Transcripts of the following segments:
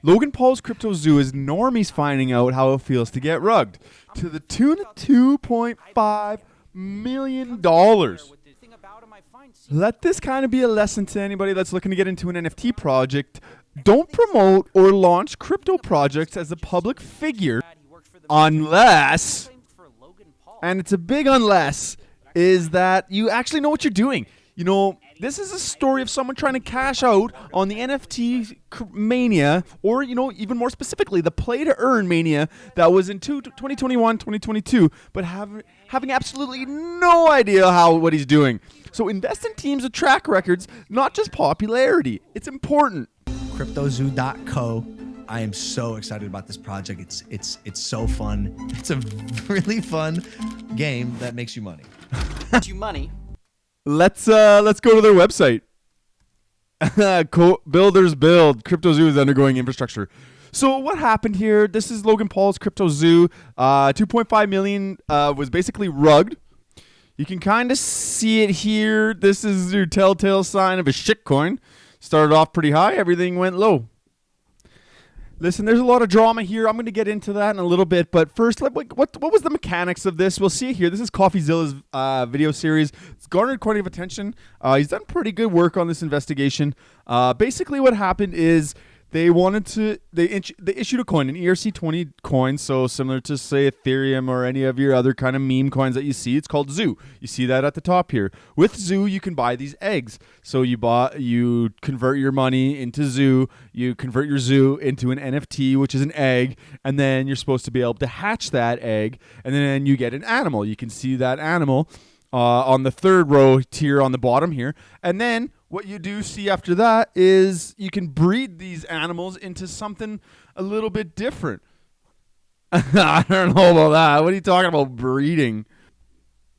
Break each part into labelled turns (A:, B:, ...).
A: Logan Paul's CryptoZoo is normies finding out how it feels to get rugged to the tune of $2.5 million. Let this kind of be a lesson to anybody that's looking to get into an NFT project. Don't promote or launch crypto projects as a public figure unless, and it's a big unless, is that you actually know what you're doing. You know, this is a story of someone trying to cash out on the NFT mania, or, you know, even more specifically, the play-to-earn mania that was in 2021, 2022, but having absolutely no idea what he's doing. So invest in teams with track records, not just popularity. It's important.
B: CryptoZoo.co. I am so excited about this project. It's so fun. It's a really fun game that makes you money.
A: Let's go to their website. Builders build. CryptoZoo is undergoing infrastructure. So what happened here? This is Logan Paul's CryptoZoo. 2.5 million was basically rugged. You can kind of see it here. This is your telltale sign of a shitcoin. Started off pretty high. Everything went low. Listen, there's a lot of drama here. I'm going to get into that in a little bit. But first, what was the mechanics of this? We'll see it here. This is Coffeezilla's video series. It's garnered quite a bit of attention. He's done pretty good work on this investigation. Basically, what happened is they issued a coin, an ERC20 coin, so similar to, say, Ethereum or any of your other kind of meme coins that you see. It's called Zoo. You see that at the top here. With Zoo, you can buy these eggs. So you convert your money into Zoo. You convert your Zoo into an NFT, which is an egg, and then you're supposed to be able to hatch that egg, and then you get an animal. You can see that animal on the third row tier on the bottom here, and then what you do see after that is you can breed these animals into something a little bit different. I don't know about that. What are you talking about breeding?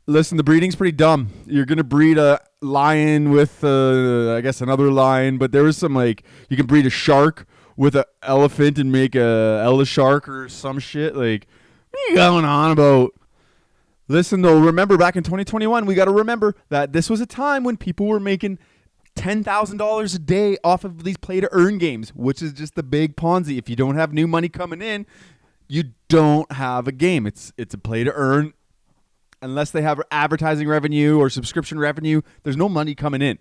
A: Listen, the breeding's pretty dumb. You're going to breed a lion with, I guess, another lion, but there was some, like, you can breed a shark with an elephant and make a Ella shark or some shit. Like, what are you going on about? Listen, though, remember back in 2021, we got to remember that this was a time when people were making $10,000 a day off of these play-to-earn games, which is just the big Ponzi. If you don't have new money coming in, you don't have a game. It's a play-to-earn. Unless they have advertising revenue or subscription revenue, there's no money coming in.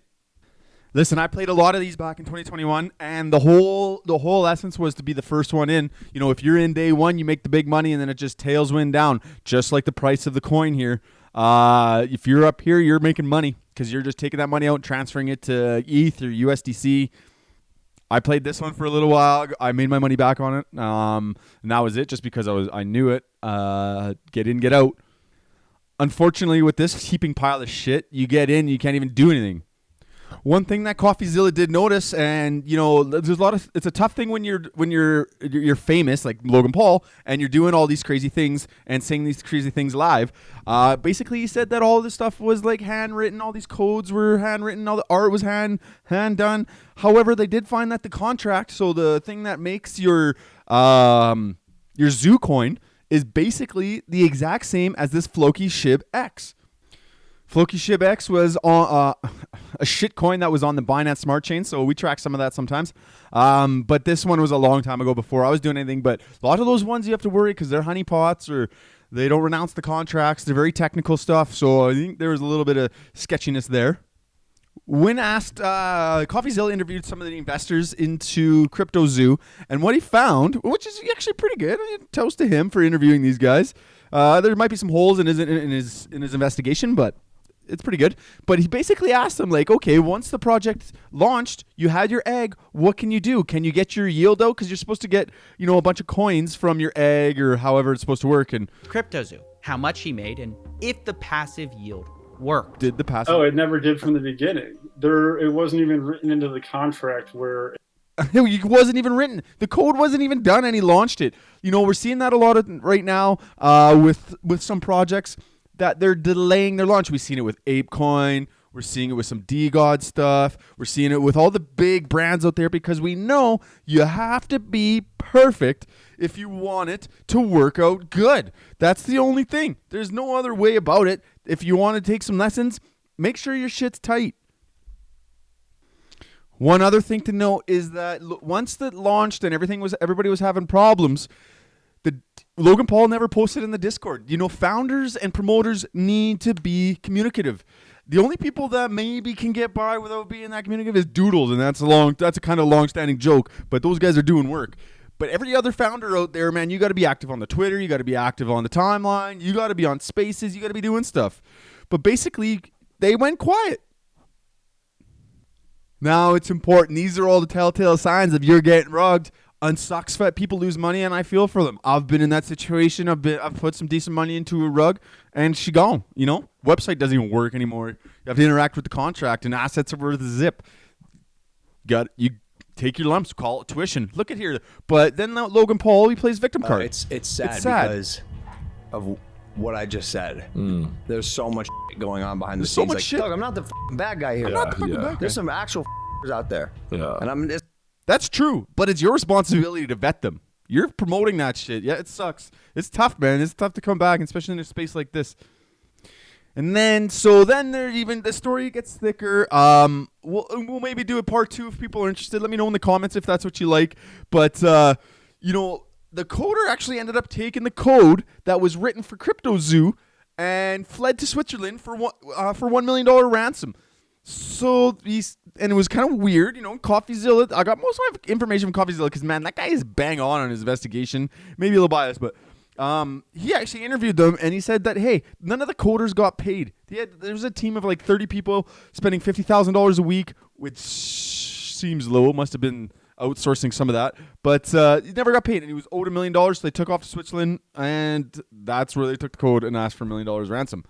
A: Listen, I played a lot of these back in 2021, and the whole essence was to be the first one in. You know, if you're in day one, you make the big money, and then it just tailwind down, just like the price of the coin here. If you're up here, you're making money because you're just taking that money out and transferring it to ETH or USDC. I played this one for a little while. I made my money back on it, and that was it. Just because I knew it. Get in, get out. Unfortunately, with this heaping pile of shit, you get in, you can't even do anything. One thing that Coffeezilla did notice, and you know, there's a lot of. It's a tough thing when you're famous like Logan Paul, and you're doing all these crazy things and saying these crazy things live. Basically, he said that all this stuff was like handwritten. All these codes were handwritten. All the art was hand done. However, they did find that the contract, so the thing that makes your Zoo coin, is basically the exact same as this Floki Shib X. Floki Shib X was on a shit coin that was on the Binance Smart Chain, so we track some of that sometimes. But this one was a long time ago before I was doing anything. But a lot of those ones you have to worry because they're honeypots or they don't renounce the contracts. They're very technical stuff, so I think there was a little bit of sketchiness there. When asked, Coffeezilla interviewed some of the investors into CryptoZoo, and what he found, which is actually pretty good, toast to him for interviewing these guys. There might be some holes in his investigation, but it's pretty good. But he basically asked them, like, okay, once the project launched, you had your egg, what can you do? Can you get your yield out? Because you're supposed to get, you know, a bunch of coins from your egg or however it's supposed to work. And
C: CryptoZoo, how much he made, and if the passive yield worked.
A: Did the passive?
D: Oh, it never did from the beginning. It wasn't even written into the contract where.
A: It wasn't even written. The code wasn't even done, and he launched it. You know, we're seeing that a lot right now with some projects that they're delaying their launch. We've seen it with ApeCoin. We're seeing it with some DGod stuff. We're seeing it with all the big brands out there because we know you have to be perfect if you want it to work out good. That's the only thing. There's no other way about it. If you want to take some lessons, make sure your shit's tight. One other thing to note is that once that launched and everybody was having problems, the Logan Paul never posted in the Discord. You know, founders and promoters need to be communicative. The only people that maybe can get by without being that communicative is Doodles, and that's a kind of long-standing joke, but those guys are doing work. But every other founder out there, man, you got to be active on the Twitter, you got to be active on the timeline, you got to be on Spaces, you got to be doing stuff. But basically, they went quiet. Now it's important. These are all the telltale signs of you're getting rugged. Unsucks that people lose money, and I feel for them. I've been in that situation. I've put some decent money into a rug, and she gone. You know, website doesn't even work anymore. You have to interact with the contract, and assets are worth a zip. You take your lumps, call it tuition. Look at here. But then Logan Paul, he plays victim card.
E: It's sad because of what I just said. There's so much going on behind the
A: so
E: scenes.
A: much
E: Like,
A: shit.
E: Doug, I'm not the bad guy here.
A: I'm not the fucking bad guy.
E: There's some actual out there.
F: Yeah.
E: And
A: That's true, but it's your responsibility to vet them. You're promoting that shit. Yeah, it sucks. It's tough, man. It's tough to come back, especially in a space like this. And then, the story gets thicker. We'll maybe do a part 2 if people are interested. Let me know in the comments if that's what you like. But, you know, the coder actually ended up taking the code that was written for CryptoZoo and fled to Switzerland for $1 million ransom. So and it was kind of weird, you know. Coffeezilla, I got most of my information from Coffeezilla because, man, that guy is bang on his investigation. Maybe a little biased, but he actually interviewed them, and he said that, hey, none of the coders got paid. There was a team of like 30 people spending $50,000 a week, which seems low. Must have been outsourcing some of that, but he never got paid, and he was owed $1 million. So they took off to Switzerland, and that's where they took the code and asked for $1 million ransom.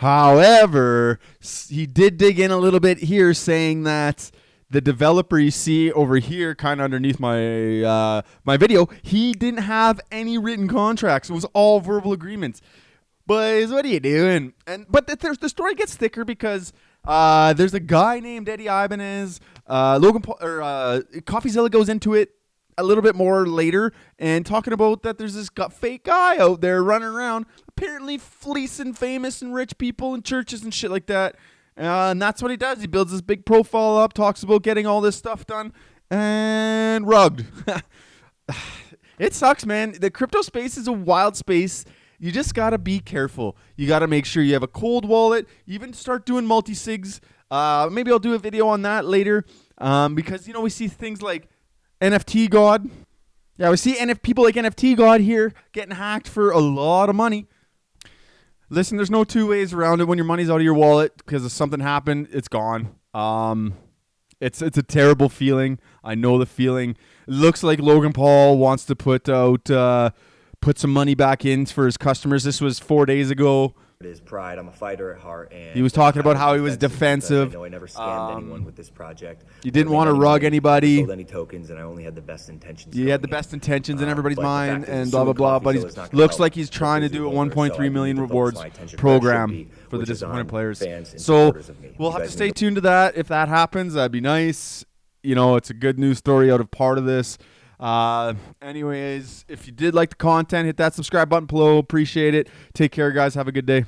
A: However, he did dig in a little bit here, saying that the developer you see over here, kind of underneath my my video, he didn't have any written contracts. It was all verbal agreements. Boys, what are you doing? But the story gets thicker because there's a guy named Eddie Ibanez. Logan Paul, Coffeezilla goes into it a little bit more later and talking about that there's this fake guy out there running around apparently fleecing famous and rich people in churches and shit like that. And that's what he does. He builds this big profile up, talks about getting all this stuff done, and rugged. It sucks, man. The crypto space is a wild space. You just got to be careful. You got to make sure you have a cold wallet. Even start doing multi-sigs. Maybe I'll do a video on that later because, you know, we see things like NFT God. Yeah, we see people like NFT God here getting hacked for a lot of money. Listen, there's no two ways around it. When your money's out of your wallet because of something happened, it's gone. It's a terrible feeling. I know the feeling. It looks like Logan Paul wants to put some money back in for his customers. This was 4 days ago.
G: It is pride. I'm a fighter at heart, and
A: he was talking about how he was defensive.
G: I know I never scammed anyone with this project.
A: You didn't want to rug anybody.
G: Sold any tokens, and I only had the best intentions.
A: He had the best intentions in everybody's
G: but the
A: mind,
G: fact is
A: and
G: suing
A: blah blah blah. But he
G: Coffeezilla is not gonna
A: looks
G: help
A: like he's trying to
G: CryptoZoo
A: do a
G: holders,
A: 1.3
G: so I
A: million
G: need to focus
A: rewards
G: my attention where it should
A: program
G: be,
A: for the
G: which is
A: disappointed
G: on
A: players.
G: fans and
A: So
G: supporters of me.
A: we'll
G: You
A: have to
G: guys
A: stay
G: know.
A: tuned to that. If that happens, that'd be nice. You know, it's a good news story out of part of this. Anyways, if you did like the content, hit that subscribe button below. Appreciate it. Take care, guys. Have a good day.